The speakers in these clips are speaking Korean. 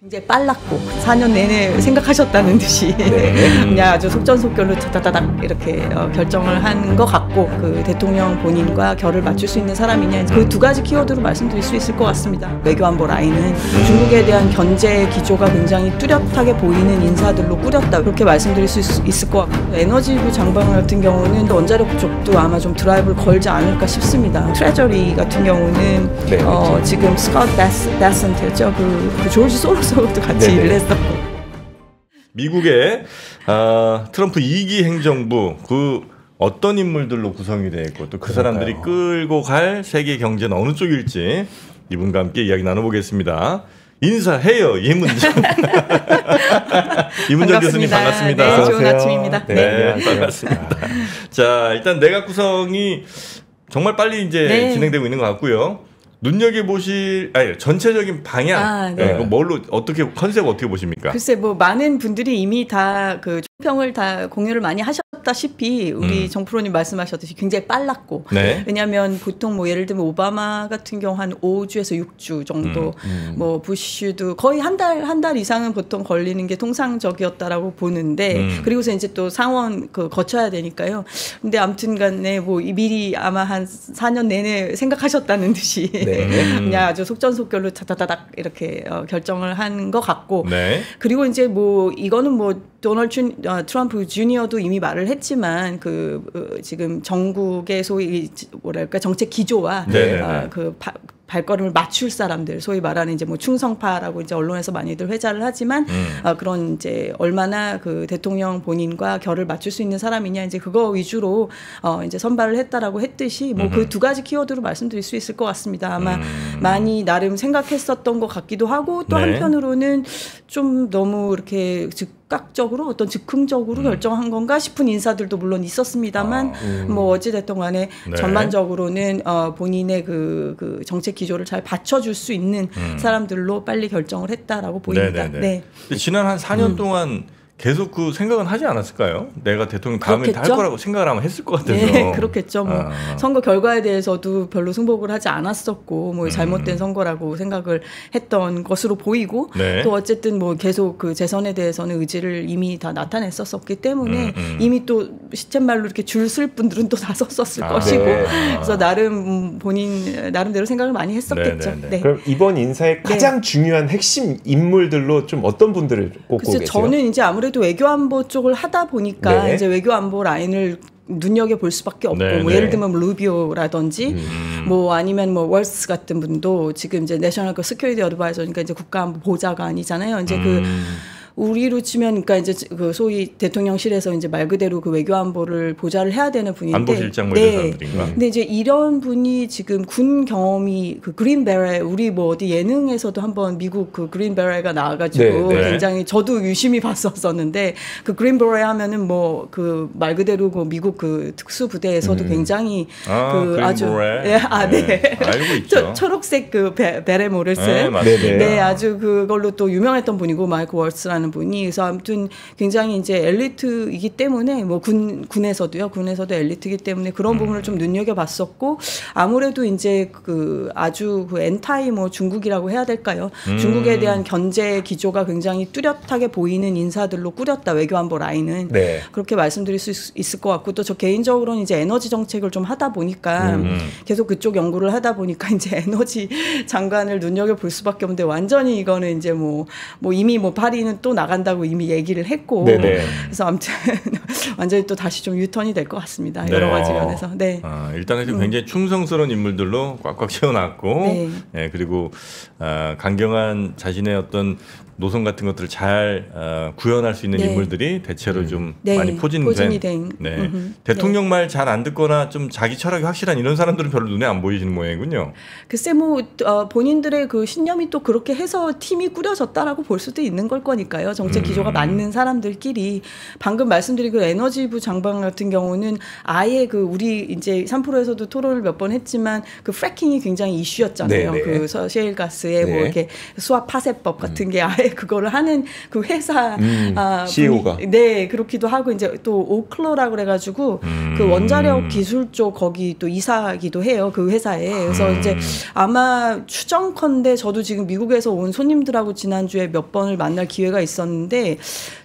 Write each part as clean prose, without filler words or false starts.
굉장히 빨랐고 4년 내내 생각하셨다는 듯이 그냥 아주 속전속결로 다다다닥 이렇게 결정을 한 것 같고, 그 대통령 본인과 결을 맞출 수 있는 사람이냐, 그 두 가지 키워드로 말씀드릴 수 있을 것 같습니다. 외교안보 라인은 중국에 대한 견제 기조가 굉장히 뚜렷하게 보이는 인사들로 꾸렸다, 그렇게 말씀드릴 수 있을 것 같고, 에너지부 장관 같은 경우는 원자력 쪽도 아마 좀 드라이브를 걸지 않을까 싶습니다. 트레저리 같은 경우는 지금 스콧 베센트였죠. 그 조지 소로스도 같이 일을 했었고, 미국의 트럼프 2기 행정부 어떤 인물들로 구성이 되어 있고 또 그 사람들이 끌고 갈 세계 경제는 어느 쪽일지 이분과 함께 이야기 나눠보겠습니다. 인사해요, 이문정. 이문정 교수님 반갑습니다. 네, 좋은 아침입니다. 네, 반갑습니다. 자, 일단 내각 구성이 정말 빨리 이제 진행되고 있는 것 같고요. 눈여겨보실, 전체적인 방향, 컨셉 어떻게 보십니까? 글쎄, 많은 분들이 이미 다 총평을 다 공유를 많이 하셨다시피, 우리 정프로님 말씀하셨듯이 굉장히 빨랐고, 왜냐하면 보통 예를 들면 오바마 같은 경우 한 5주에서 6주 정도, 부시도 거의 한 달 이상은 보통 걸리는 게 통상적이었다라고 보는데, 그리고서 이제 또 상원 거쳐야 되니까요. 근데 아무튼 간에 미리 아마 한 4년 내내 생각하셨다는 듯이, 그냥 아주 속전속결로 다다다닥 이렇게 결정을 한 것 같고, 그리고 이제 이거는 도널드 트럼프 주니어도 이미 말을 했지만 지금 정국의 소위 정책 기조와 발걸음을 맞출 사람들, 소위 말하는 이제 충성파라고 이제 언론에서 많이들 회자를 하지만, 그런 이제 얼마나 대통령 본인과 결을 맞출 수 있는 사람이냐, 이제 그거 위주로 이제 선발을 했다라고 했듯이 그 두 가지 키워드로 말씀드릴 수 있을 것 같습니다. 아마 많이 나름 생각했었던 것 같기도 하고, 또 한편으로는 좀 너무 이렇게 즉각적으로 즉흥적으로 결정한 건가 싶은 인사들도 물론 있었습니다만, 어찌됐든 간에 전반적으로는 본인의 그 정책 기조를 잘 받쳐줄 수 있는 사람들로 빨리 결정을 했다라고 보입니다. 지난 한 4년 동안 계속 그 생각은 하지 않았을까요? 내가 대통령 다음에 할 거라고 생각을 아마 했을 것 같아서. 네, 그렇겠죠. 선거 결과에 대해서도 별로 승복을 하지 않았었고, 잘못된 선거라고 생각을 했던 것으로 보이고, 또 어쨌든 계속 재선에 대해서는 의지를 이미 다 나타냈었기 때문에 이미 또 시쳇말로 이렇게 줄 쓸 분들은 또 다 썼었을 것이고, 그래서 나름 본인 나름대로 생각을 많이 했었겠죠. 그럼 이번 인사의 가장 중요한 핵심 인물들로 좀 어떤 분들을 꼽고 계세요? 저는 이제 아무래도 외교안보 쪽을 하다 보니까 이제 외교안보 라인을 눈여겨볼 수밖에 없고, 예를 들면 루비오라든지 아니면 월스 같은 분도 지금 이제 내셔널 시큐리티 어드바이저니까 이제 국가안보 보좌관이잖아요. 이제 우리로 치면, 그러니까 이제 소위 대통령실에서 이제 말 그대로 외교안보를 보좌를 해야 되는 분인데, 안보실장 이런 사람들인가? 근데 이제 이런 분이 지금 군 경험이 그린 베레, 우리 어디 예능에서도 한번 미국 그린 베레가 나와가지고 굉장히 저도 유심히 봤었었는데, 그린 베레 하면은 말 그대로 미국 특수 부대에서도 굉장히 아주 알고 있죠. 초록색 베레모를 쓴 아주 그걸로 또 유명했던 분이고, 마이크 월스라는 분이. 그래서 아무튼 굉장히 이제 엘리트이기 때문에 군에서도 엘리트이기 때문에 그런 부분을 좀 눈여겨봤었고, 아무래도 이제 아주 엔타이 중국이라고 해야 될까요? 중국에 대한 견제 기조가 굉장히 뚜렷하게 보이는 인사들로 꾸렸다, 외교안보 라인은. 그렇게 말씀드릴 수 있을 것 같고, 또 저 개인적으로는 이제 에너지 정책을 좀 하다 보니까 계속 그쪽 연구를 하다 보니까 이제 에너지 장관을 눈여겨볼 수밖에 없는데, 완전히 이거는 이제 이미 파리는 또 나간다고 이미 얘기를 했고, 그래서 아무튼 완전히 또 다시 좀 유턴이 될 것 같습니다. 여러 가지 면에서. 일단은 굉장히 충성스러운 인물들로 꽉꽉 채워놨고, 그리고 강경한 자신의 어떤 노선 같은 것들을 잘 구현할 수 있는 인물들이 대체로 좀 많이 포진이 된. 대통령 말 잘 안 듣거나 좀 자기 철학이 확실한 이런 사람들은 별로 눈에 안 보이시는 모양이군요. 글쎄 본인들의 신념이 또 그렇게 해서 팀이 꾸려졌다라고 볼 수도 있는 걸 거니까요. 정책 기조가 맞는 사람들끼리. 방금 말씀드린 에너지부 장관 같은 경우는 아예 우리 이제 3프로에서도 토론을 몇 번 했지만 프래킹이 굉장히 이슈였잖아요. 셰일가스의 이렇게 수압 파쇄법 같은 게 아예 그거를 하는 그 회사 CEO가 네 그렇기도 하고 이제 또 오클러라고 그래가지고 그 원자력 기술 쪽 거기 또 이사기도 해요 그 회사에. 그래서 이제 아마 추정컨대 저도 지금 미국에서 온 손님들하고 지난주에 몇 번을 만날 기회가 있었는데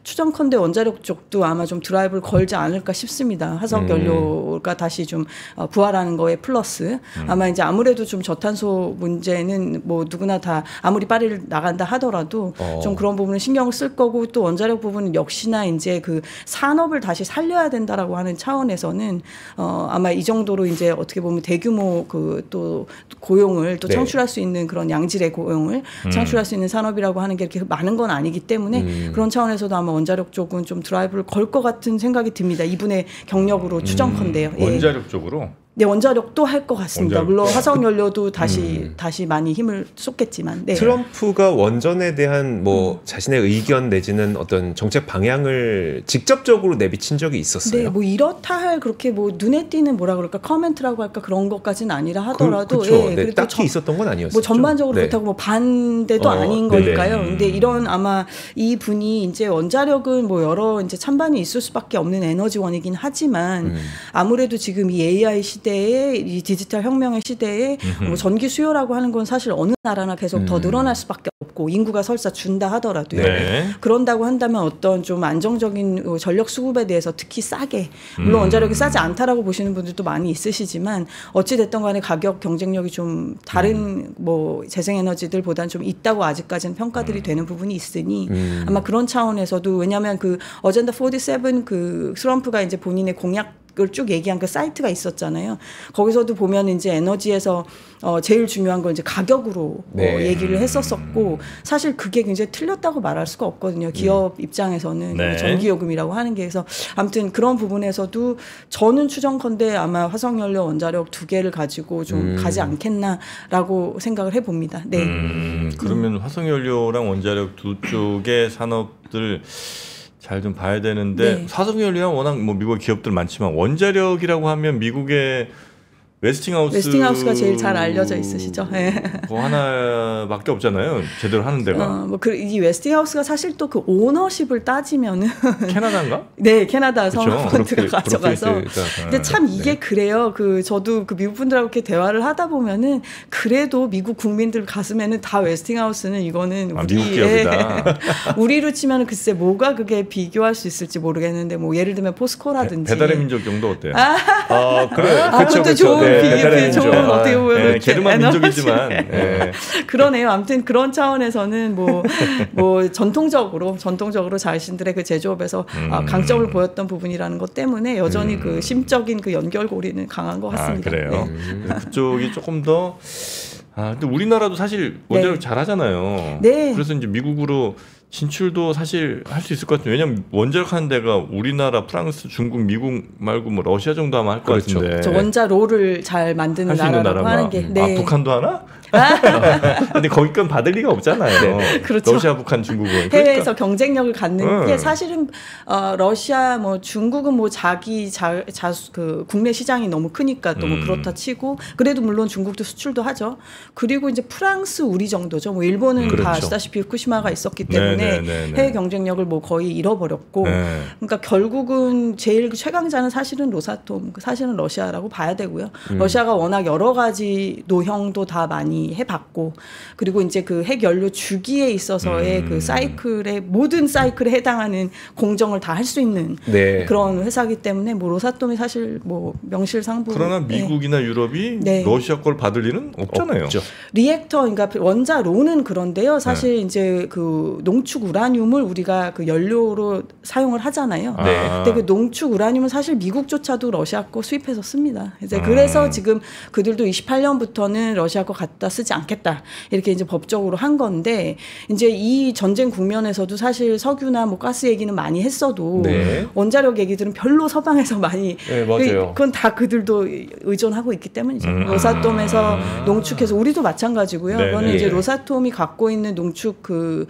추정컨대 원자력 쪽도 아마 좀 드라이브를 걸지 않을까 싶습니다. 화석 연료가 다시 좀 부활하는 거에 플러스 아마 이제 아무래도 좀 저탄소 문제는 뭐 누구나 다 아무리 파리를 나간다 하더라도 좀 그런 부분은 신경을 쓸 거고 또 원자력 부분은 역시나 이제 그 산업을 다시 살려야 된다라고 하는 차원에서는 아마 이 정도로 이제 어떻게 보면 대규모 그 또 고용을 또 창출할 수 있는 그런 양질의 고용을 창출할 수 있는 산업이라고 하는 게 이렇게 많은 건 아니기 때문에 그런 차원에서도 아마 원자력 쪽은 좀 드라이브를 걸 것 같은 생각이 듭니다. 이분의 경력으로 추정컨대요. 원자력 쪽으로? 네, 원자력도 할 것 같습니다. 물론 화석연료도 다시 많이 힘을 쏟겠지만. 네. 트럼프가 원전에 대한 뭐 자신의 의견 내지는 어떤 정책 방향을 직접적으로 내비친 적이 있었어요. 네, 뭐 이렇다 할 그렇게 뭐 눈에 띄는 뭐라 그럴까 커멘트라고 할까 그런 것까지는 아니라 하더라도 그렇죠. 네, 딱히 있었던 건 아니었어요. 뭐 전반적으로 그렇다고 뭐 반대도 아닌 거니까요. 근데 이런 아마 이 분이 이제 원자력은 뭐 여러 이제 찬반이 있을 수밖에 없는 에너지원이긴 하지만 아무래도 지금 이 AI 시대에 이 디지털 혁명의 시대에 뭐 전기 수요라고 하는 건 사실 어느 나라나 계속 더 늘어날 수밖에 없고 인구가 설사 준다 하더라도요. 네. 그런다고 한다면 어떤 좀 안정적인 전력 수급에 대해서 특히 싸게 물론 원자력이 싸지 않다라고 보시는 분들도 많이 있으시지만 어찌 됐든 간에 가격 경쟁력이 좀 다른 뭐 재생에너지들보다는 좀 있다고 아직까지는 평가들이 되는 부분이 있으니 아마 그런 차원에서도 왜냐하면 그 어젠다 47 그 트럼프가 이제 본인의 공약 을 쭉 얘기한 그 사이트가 있었잖아요. 거기서도 보면 이제 에너지에서 제일 중요한 건 이제 가격으로 얘기를 했었었고 사실 그게 굉장히 틀렸다고 말할 수가 없거든요. 기업 입장에서는 전기요금이라고 하는 게 그래서 아무튼 그런 부분에서도 저는 추정컨대 아마 화석연료 원자력 2개를 가지고 좀 가지 않겠나라고 생각을 해봅니다. 네. 그러면 화석연료랑 원자력 두 쪽의 산업들 잘 좀 봐야 되는데 화석연료는 워낙 뭐 미국 기업들 많지만 원자력이라고 하면 미국의 웨스팅하우스가 제일 잘 알려져 있으시죠. 네. 뭐 하나밖에 없잖아요. 제대로 하는 데가. 이 웨스팅하우스가 사실 또 그 오너십을 따지면은 캐나다인가? 네, 캐나다 성원펀드가 가져가서. 근데 참 이게 그래요. 그 저도 그 미국 분들하고 이렇게 대화를 하다 보면은 그래도 미국 국민들 가슴에는 다 웨스팅하우스는 이거는 미국 기업이다. 우리로 치면은 글쎄 뭐가 그게 비교할 수 있을지 모르겠는데 뭐 예를 들면 포스코라든지. 배달의 민족 정도 어때요? 그래. 그것도 좋은 좋은 어떻게 보면 게르만 민족이지만 그러네요. 아무튼 그런 차원에서는 뭐 전통적으로 자신들의 그 제조업에서 강점을 보였던 부분이라는 것 때문에 여전히 그 심적인 그 연결고리는 강한 것 같습니다. 그래요. 그쪽이 조금 더 근데 우리나라도 사실 원자력 잘하잖아요. 네. 그래서 이제 미국으로 진출도 사실 할 수 있을 것 같아요. 왜냐하면 원자력 하는 데가 우리나라, 프랑스, 중국, 미국 말고 뭐 러시아 정도 하면 할 것 같은데. 저 원자로를 잘 만드는 나라라고 하는 게. 북한도 하나? 근데 거기 건 받을 리가 없잖아요. 그렇죠. 러시아, 북한, 중국은. 해외에서 경쟁력을 갖는 게 사실은 러시아, 뭐 중국은 뭐 그 국내 시장이 너무 크니까 또 뭐 그렇다 치고 그래도 물론 중국도 수출도 하죠. 그리고 이제 프랑스 우리 정도죠. 뭐 일본은 다 아시다시피 후쿠시마가 있었기 때문에 해외 경쟁력을 뭐 거의 잃어버렸고 그러니까 결국은 제일 최강자는 사실은 로사톰, 사실은 러시아라고 봐야 되고요. 러시아가 워낙 여러 가지 노형도 다 많이 해봤고 그리고 이제 그 핵연료 주기에 있어서의 그 사이클의 모든 사이클에 해당하는 공정을 다 할 수 있는 그런 회사이기 때문에 뭐 로사톰이 사실 뭐 명실상부. 그러나 미국이나 유럽이 러시아 걸 받을 리는 없잖아요. 없죠. 리액터 그러니까 원자로는 그런데요. 사실 이제 그 농축 우라늄을 우리가 그 연료로 사용을 하잖아요. 근데 그 농축 우라늄은 사실 미국조차도 러시아 거 수입해서 씁니다. 이제 그래서 지금 그들도 28년부터는 러시아 거 갖다 쓰지 않겠다 이렇게 이제 법적으로 한 건데 이제 이 전쟁 국면에서도 사실 석유나 뭐 가스 얘기는 많이 했어도 원자력 얘기들은 별로 서방에서 많이 맞아요. 그건 다 그들도 의존하고 있기 때문이죠. 로사톰에서 농축해서 우리도 마찬가지고요. 그거는 이제 로사톰이 갖고 있는 농축 그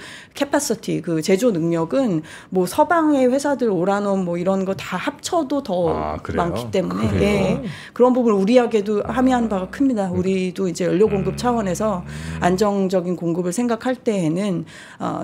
capacity 그 제조 능력은 뭐 서방의 회사들 오라논 뭐 이런 거 다 합쳐도 더 많기 때문에 예, 그런 부분 우리에게도 함의하는 바가 큽니다. 우리도 이제 연료 공급 차원에서 안정적인 공급을 생각할 때에는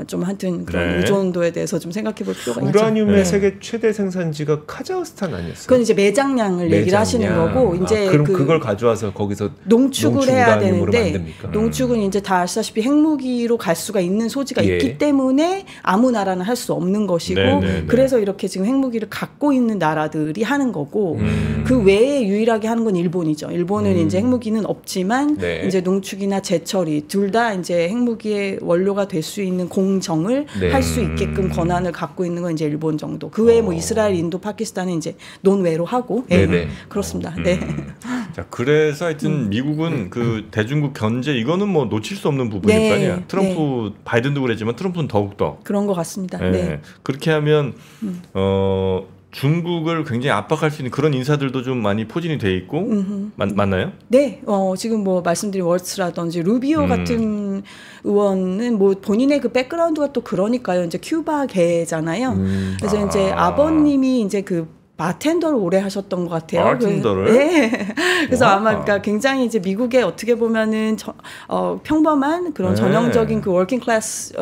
좀 하여튼 그런 의존도에 대해서 좀 생각해볼 필요가 있죠. 우라늄의 세계 최대 생산지가 카자흐스탄 아니었어요? 그건 이제 매장량을 얘기를 하시는 거고 이제 그럼 그걸 가져와서 거기서 농축을 해야 되는데 농축은 이제 다 아시다시피 핵무기로 갈 수가 있는 소지가 있기 때문에 아무 나라는 할 수 없는 것이고 그래서 이렇게 지금 핵무기를 갖고 있는 나라들이 하는 거고 그 외에 유일하게 하는 건 일본이죠. 일본은 이제 핵무기는 없지만 이제 농축이나 재처리 둘 다 이제 핵무기의 원료가 될 수 있는 공정을 할 수 있게끔 권한을 갖고 있는 건 이제 일본 정도. 그 외에 뭐 이스라엘, 인도, 파키스탄은 이제 논외로 하고 그렇습니다. 네. 자, 그래서 하여튼 미국은 그 대중국 견제 이거는 뭐 놓칠 수 없는 부분일 거 아니야. 트럼프 바이든도 그랬지만 트럼프는 더욱더 그런 것 같습니다. 그렇게 하면 중국을 굉장히 압박할 수 있는 그런 인사들도 좀 많이 포진이 돼 있고 맞나요? 네, 지금 뭐 말씀드린 월츠라든지 루비오 같은 의원은 뭐 본인의 그 백그라운드가 또 그러니까요. 이제 큐바계잖아요. 그래서 이제 아버님이 이제 그 바텐더를 오래 하셨던 것 같아요. 바텐더를? 네. 그래서 아마 그러니까 굉장히 이제 미국의 어떻게 보면은 평범한 그런 전형적인 그 워킹 클래스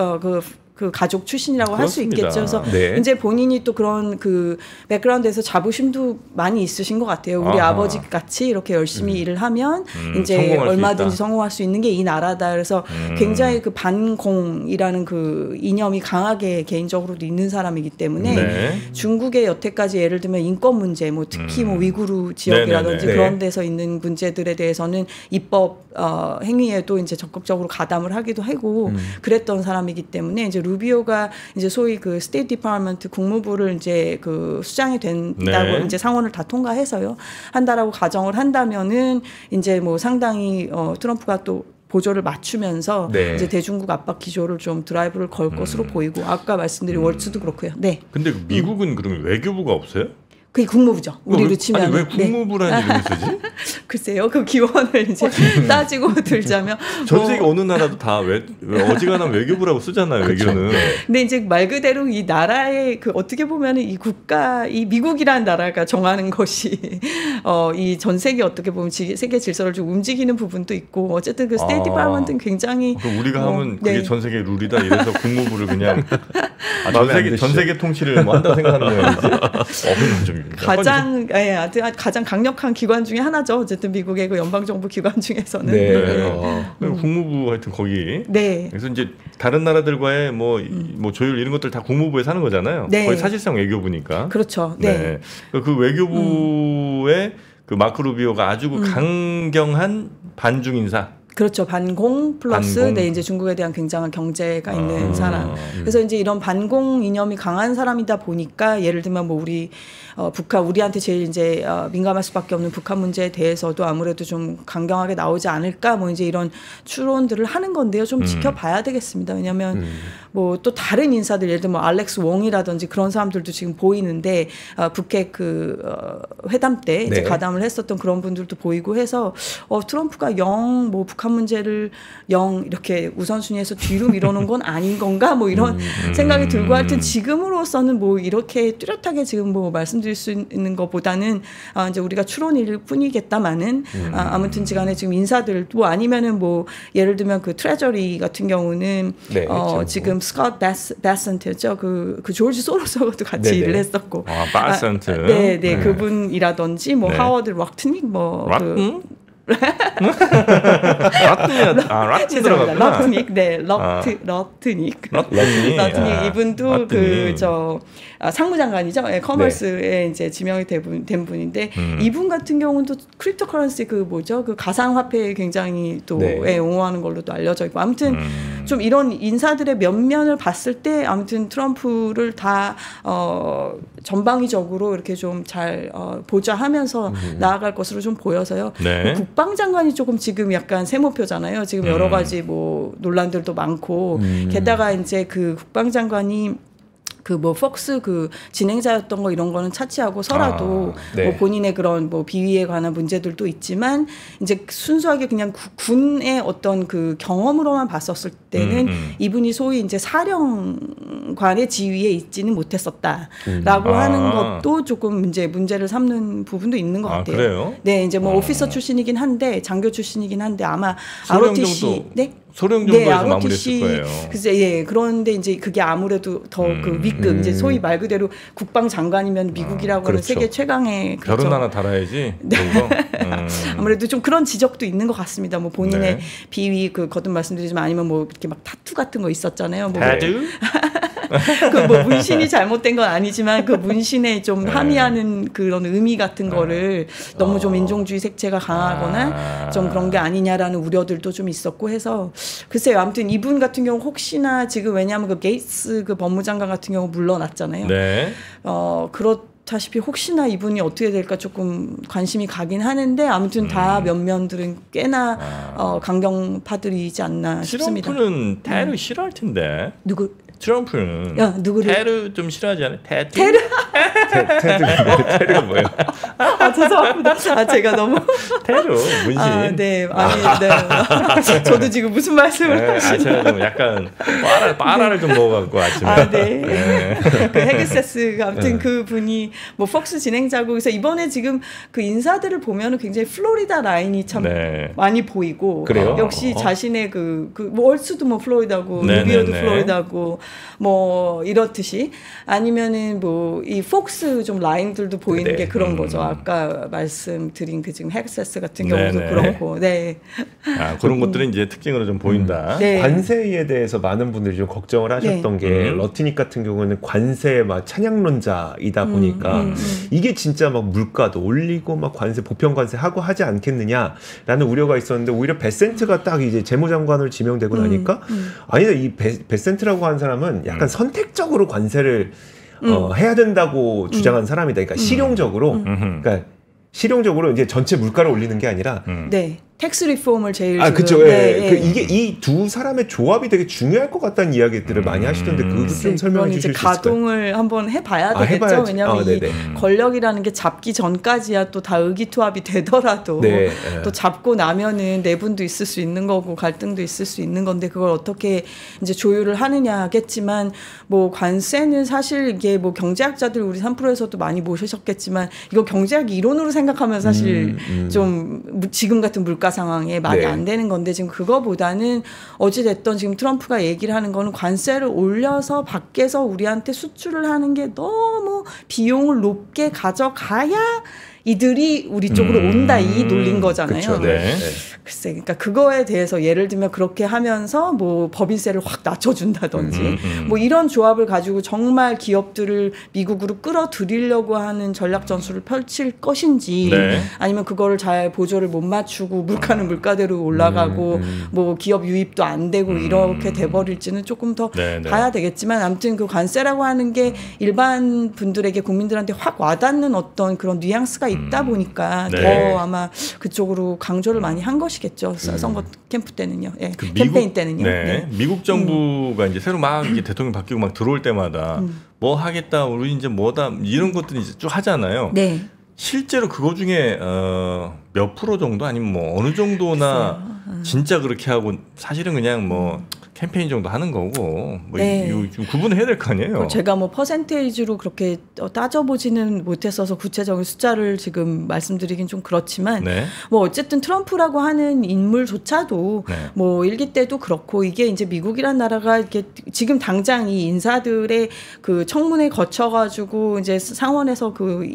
그 가족 출신이라고 할 수 있겠죠. 그래서 이제 본인이 또 그런 그 백그라운드에서 자부심도 많이 있으신 것 같아요. 우리 아버지 같이 이렇게 열심히 일을 하면 이제 얼마든지 성공할 수 있는 게 이 나라다. 그래서 굉장히 그 반공이라는 그 이념이 강하게 개인적으로도 있는 사람이기 때문에 중국의 여태까지 예를 들면 인권 문제, 뭐 특히 뭐 위구르 지역이라든지 그런 데서 있는 문제들에 대해서는 입법 행위에도 이제 적극적으로 가담을 하기도 하고 그랬던 사람이기 때문에 이제 루비오가 이제 소위 그 스테이트 디파먼트 국무부를 이제 그 수장이 된다고 이제 상원을 다 통과해서요 한다라고 가정을 한다면은 이제 뭐 상당히 트럼프가 또 보조를 맞추면서 이제 대중국 압박 기조를 좀 드라이브를 걸 것으로 보이고 아까 말씀드린 월츠도 그렇고요. 네. 근데 미국은 그러면 외교부가 없어요? 그게 국무부죠. 우리로 치면. 아니 왜 국무부라는 이름을 쓰지? 글쎄요. 그 기원을 이제 따지고 들자면 전 세계 어느 나라도 다 어지간하면 외교부라고 쓰잖아요. 외교는. 근데 이제 말 그대로 이 나라의 그 어떻게 보면은 이 국가 이 미국이라는 나라가 정하는 것이 이 전 세계 어떻게 보면 세계 질서를 좀 움직이는 부분도 있고 어쨌든 그 스테이트 디파먼트는 굉장히 우리가 하면 그게 전 세계 룰이다 이래서 국무부를 그냥 전 세계 통치를 뭐 한다고 생각하는 거예요. 가장 강력한 기관 중에 하나죠. 어쨌든 미국의 그 연방정부 기관 중에서는. 국무부 하여튼 거기. 그래서 이제 다른 나라들과의 뭐 조율 이런 것들 다 국무부에서 하는 거잖아요. 거의 사실상 외교부니까. 그렇죠. 그 외교부의 그 마크 루비오가 아주 강경한 반중 인사. 그렇죠. 반공 플러스 이제 중국에 대한 굉장한 경제가 있는 사람. 그래서 이제 이런 반공 이념이 강한 사람이다 보니까 예를 들면 뭐 우리 북한 우리한테 제일 이제 민감할 수밖에 없는 북한 문제에 대해서도 아무래도 좀 강경하게 나오지 않을까 뭐 이제 이런 추론들을 하는 건데요. 좀 지켜봐야 되겠습니다. 왜냐하면 뭐 또 다른 인사들 예를 들면 뭐 알렉스 웡이라든지 그런 사람들도 지금 보이는데 북핵 그 회담 때 이제 가담을 했었던 그런 분들도 보이고 해서 트럼프가 영 뭐 북한 문제를 영 이렇게 우선순위에서 뒤로 밀어놓은 건 아닌 건가 뭐 이런 생각이 들고 하여튼 지금으로서는 뭐 이렇게 뚜렷하게 지금 뭐 말씀드릴 수 있는 것보다는 이제 우리가 추론일 뿐이겠다마는 아무튼지간에 지금 인사들 뭐 아니면은 뭐 예를 들면 그 트레저리 같은 경우는 지금 스콧 베센트죠 그 조지 소로스하고도 같이 일을 했었고 베센트 그분이라든지 뭐 하워드 락트닉 라틴 들어갔구나. 러트닉 이분도 상무장관이죠. 커머스에 이제 지명이 된 분인데 이분 같은 경우도 크립토 커런시 그 가상화폐에 굉장히 또 옹호하는 걸로도 알려져 있고 아무튼 좀 이런 인사들의 면면을 봤을 때 아무튼 트럼프를 다 전방위적으로 이렇게 좀 잘 보좌하면서 나아갈 것으로 좀 보여서요. 국방장관이 조금 지금 약간 세모표잖아요. 지금 여러 가지 뭐 논란들도 많고 게다가 이제 그 국방장관이 그 뭐 폭스 그 진행자였던 거 이런 거는 차치하고서라도 네. 뭐 본인의 그런 뭐 비위에 관한 문제들도 있지만 이제 순수하게 그냥 군의 어떤 그 경험으로만 봤었을 때는 이분이 소위 이제 사령관의 지위에 있지는 못했었다라고 하는 것도 조금 이제 문제를 삼는 부분도 있는 것 같아요. 그래요? 네, 이제 뭐 오피서 출신이긴 한데 장교 출신이긴 한데 아마 ROTC 네. 소령 정도에서 마무리했을 거예요. 글쎄, 예. 그런데 이제 그게 아무래도 더 그 위급, 이제 소위 말 그대로 국방장관이면 미국이라고 하는 그렇죠. 세계 최강의 그렇죠. 별은 하나 달아야지. 아무래도 좀 그런 지적도 있는 것 같습니다. 뭐 본인의 비위 그 거듭 말씀드리지만 아니면 뭐 이렇게 막 타투 같은 거 있었잖아요. 뭐 타투? 그 뭐 문신이 잘못된 건 아니지만 그 문신에 좀 함의하는 그런 의미 같은 거를 너무 좀 인종주의 색채가 강하거나 좀 그런 게 아니냐라는 우려들도 좀 있었고 해서 글쎄요. 아무튼 이분 같은 경우 혹시나 지금 왜냐하면 그 게이츠 그 법무장관 같은 경우 물러났잖아요. 네. 그렇다시피 혹시나 이분이 어떻게 될까 조금 관심이 가긴 하는데 아무튼 다 면면들은 꽤나 강경파들이지 않나 싶습니다. 트럼프는 테러 싫어할 텐데. 누구? 트럼프는 누구를? 테러 좀 싫어하지 않아요? 테러? 테러가 뭐예요? 죄송합니다. 제가 너무 테러 문신. 네, 아니, 네. 저도 지금 무슨 말씀을 하시나요? 제가 좀 약간 빠라를 좀 먹어갖고 아침에. 네. 그 헤그세스가 아무튼 그 분이 뭐 폭스 진행자고 그래서 이번에 지금 그 인사들을 보면은 굉장히 플로리다 라인이 참 많이 보이고. 그래요? 역시 자신의 뭐 월스도 뭐 플로리다고, 루비오도 플로리다고. 뭐 이렇듯이 아니면은 뭐 이 폭스 좀 라인들도 보이는 게 그런 거죠. 아까 말씀드린 그 지금 헥세스 같은 경우도 그렇고, 그런 것들은 이제 특징으로 좀 보인다. 관세에 대해서 많은 분들이 좀 걱정을 하셨던 게 러티닉 같은 경우는 관세 막 찬양론자이다 보니까 이게 진짜 막 물가도 올리고 막 관세 보편 관세 하고 하지 않겠느냐라는 우려가 있었는데 오히려 베센트가 딱 이제 재무장관을 지명되고 나니까 아니다 이 베센트라고 하는 사람은 약간 선택적으로 관세를 해야 된다고 주장한 사람이다. 그러니까 실용적으로, 그러니까 실용적으로 이제 전체 물가를 올리는 게 아니라, 텍스 리폼을 제일 그렇죠. 이게 이 두 사람의 조합이 되게 중요할 것 같다는 이야기들을 많이 하시던데 그거 좀 설명해 주실 수 있을까요? 가동을 한번 해봐야 되겠죠. 왜냐하면 이 권력이라는 게 잡기 전까지야 또 다 의기투합이 되더라도 또 잡고 나면은 내분도 있을 수 있는 거고 갈등도 있을 수 있는 건데 그걸 어떻게 이제 조율을 하느냐겠지만 뭐 관세는 사실 이게 뭐 경제학자들 우리 3프로에서도 많이 모셨겠지만 이거 경제학 이론으로 생각하면 사실 좀 지금 같은 물가 상황에 말이 안 되는 건데 지금 그거보다는 어찌됐든 지금 트럼프가 얘기를 하는 거는 관세를 올려서 밖에서 우리한테 수출을 하는 게 너무 비용을 높게 가져가야 이들이 우리 쪽으로 온다 이 논리인 거잖아요. 그쵸, 글쎄, 그러니까 그거에 대해서 예를 들면 그렇게 하면서 뭐 법인세를 확 낮춰준다든지 뭐 이런 조합을 가지고 정말 기업들을 미국으로 끌어들이려고 하는 전략 전술을 펼칠 것인지 아니면 그거를 잘 보조를 못 맞추고 물가는 물가대로 올라가고 뭐 기업 유입도 안 되고 이렇게 돼버릴지는 조금 더 봐야 되겠지만 아무튼 그 관세라고 하는 게 일반 분들에게 국민들한테 확 와닿는 어떤 그런 뉘앙스가 있다 보니까 더 아마 그쪽으로 강조를 많이 한 것이겠죠. 선거 캠프 때는요. 그 캠페인 때는요. 미국 정부가 이제 새로 막 이게 대통령 바뀌고 막 들어올 때마다 뭐 하겠다, 우리 이제 뭐다 이런 것들이 이제 쭉 하잖아요. 실제로 그거 중에 몇 프로 정도 아니면 뭐 어느 정도나 진짜 그렇게 하고 사실은 그냥 뭐 캠페인 정도 하는 거고 뭐 좀 구분을 해야 될 거 아니에요. 제가 뭐 퍼센테이지로 그렇게 따져보지는 못했어서 구체적인 숫자를 지금 말씀드리긴 좀 그렇지만 뭐 어쨌든 트럼프라고 하는 인물조차도 뭐 일기 때도 그렇고 이게 이제 미국이란 나라가 이렇게 지금 당장 이 인사들의 그 청문회 거쳐가지고 이제 상원에서 그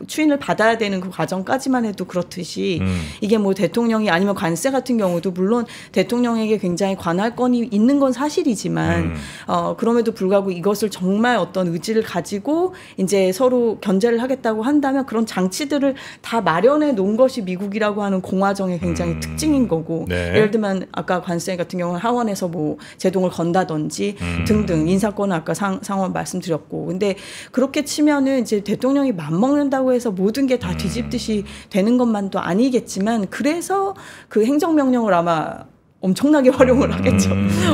추인을 받아야 되는 그 과정까지만 해도 그렇듯이 이게 뭐 대통령이 아니면 관세 같은 경우도 물론 대통령에게 굉장히 관할권이 있는 건 사실이지만 그럼에도 불구하고 이것을 정말 어떤 의지를 가지고 이제 서로 견제를 하겠다고 한다면 그런 장치들을 다 마련해 놓은 것이 미국이라고 하는 공화정의 굉장히 특징인 거고 예를 들면 아까 관세 같은 경우는 하원에서 뭐 제동을 건다든지 등등 인사권은 아까 상원 말씀드렸고 근데 그렇게 치면은 이제 대통령이 맘먹는다고 해서 모든 게 다 뒤집듯이 되는 것만도 아니겠지만 그래서 그 행정명령을 아마 엄청나게 활용을 하겠죠.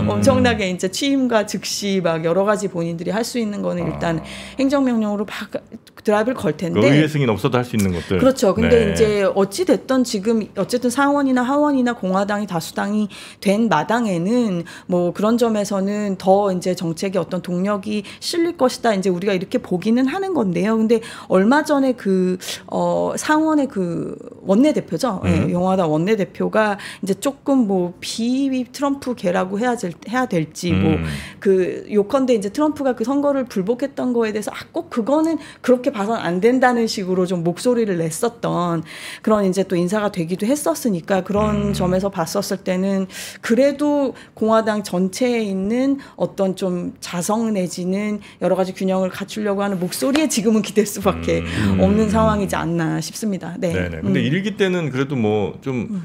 엄청나게 이제 취임과 즉시 막 여러 가지 본인들이 할 수 있는 거는 일단 행정명령으로 드라이브를 걸 텐데. 그 의회 승인 없어도 할 수 있는 것들. 그렇죠. 근데 네. 이제 어찌 됐던 지금 어쨌든 상원이나 하원이나 공화당이 다수당이 된 마당에는 뭐 그런 점에서는 더 이제 정책의 어떤 동력이 실릴 것이다. 이제 우리가 이렇게 보기는 하는 건데요. 근데 얼마 전에 그 상원의 그 원내대표죠. 네, 영화당 원내대표가 이제 조금 뭐 트럼프계라고 해야 될지 뭐 그 요컨대 이제 트럼프가 그 선거를 불복했던 거에 대해서 꼭 그거는 그렇게 봐선 안 된다는 식으로 좀 목소리를 냈었던 그런 이제 또 인사가 되기도 했었으니까 그런 점에서 봤었을 때는 그래도 공화당 전체에 있는 어떤 좀 자성 내지는 여러 가지 균형을 갖추려고 하는 목소리에 지금은 기댈 수밖에 없는 상황이지 않나 싶습니다. 네. 네네. 근데 일기 때는 그래도 뭐 좀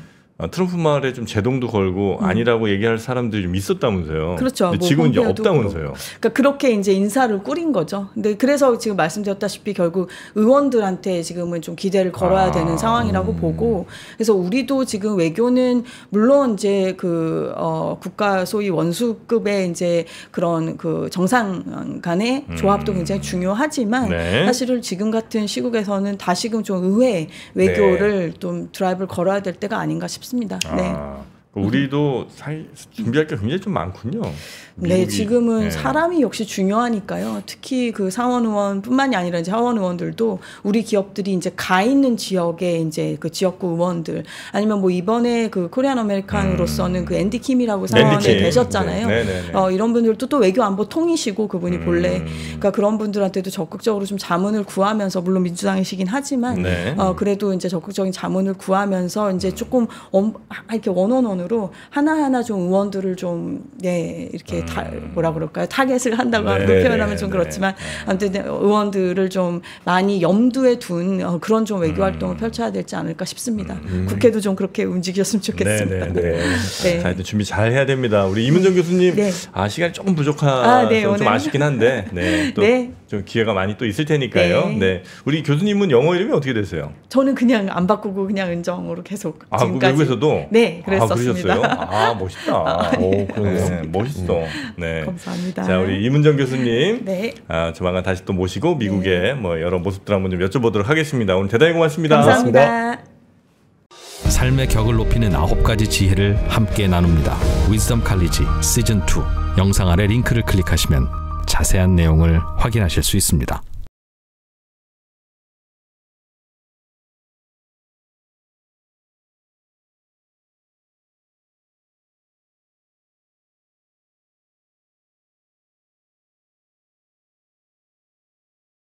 트럼프 말에 좀 제동도 걸고 아니라고 얘기할 사람들이 좀 있었다면서요. 그렇죠. 근데 지금은 이제 없다면서요. 그러니까 그렇게 이제 인사를 꾸린 거죠. 근데 그래서 지금 말씀드렸다시피 결국 의원들한테 지금은 좀 기대를 걸어야 되는 상황이라고 보고, 그래서 우리도 지금 외교는 물론 이제 그 국가 소위 원수급의 이제 그런 그 정상 간의 조합도 굉장히 중요하지만 네. 사실은 지금 같은 시국에서는 다시금 좀 의회 외교를 네. 좀 드라이브를 걸어야 될 때가 아닌가 싶습니다. 네. 우리도 준비할 게 굉장히 좀 많군요. 네, 지금은 네. 사람이 역시 중요하니까요. 특히 그 상원 의원뿐만이 아니라 이제 하원 의원들도 우리 기업들이 이제 가 있는 지역에 이제 그 지역구 의원들 아니면 뭐 이번에 그 코리안 아메리칸으로서는 그 앤디 킴이라고 상원에 되셨잖아요. 네. 이런 분들도 또 외교 안보 통이시고 그분이 본래 그러니까 그런 분들한테도 적극적으로 좀 자문을 구하면서 물론 민주당이시긴 하지만 네. 그래도 이제 적극적인 자문을 구하면서 이제 조금 이렇게 원원원으로 하나하나 좀 의원들을 좀 네, 이렇게 뭐라 그럴까요? 타겟을 한다고 하고 표현하면 좀 그렇지만 아무튼 의원들을 좀 많이 염두에 둔 그런 좀 외교 활동을 펼쳐야 되지 않을까 싶습니다. 국회도 좀 그렇게 움직였으면 좋겠습니다. 네. 자, 준비 잘 해야 됩니다. 우리 이문정 교수님, 네. 시간이 조금 부족해서 좀 아쉽긴 한데, 네, 또 좀 기회가 많이 또 있을 테니까요. 네, 우리 교수님은 영어 이름이 어떻게 되세요? 저는 그냥 안 바꾸고 그냥 은정으로 계속 지금까지. 외국에서도? 네, 그랬었습니다. 그러셨어요? 멋있다. 네, 멋있어. 네. 감사합니다. 자, 우리 이문정 교수님, 네. 조만간 다시 또 모시고 미국의 뭐 여러 모습들 한번 좀 여쭤보도록 하겠습니다. 오늘 대단히 고맙습니다. 감사합니다. 삶의 격을 높이는 9가지 지혜를 함께 나눕니다. 위즈덤 칼리지 시즌 2 영상 아래 링크를 클릭하시면 자세한 내용을 확인하실 수 있습니다.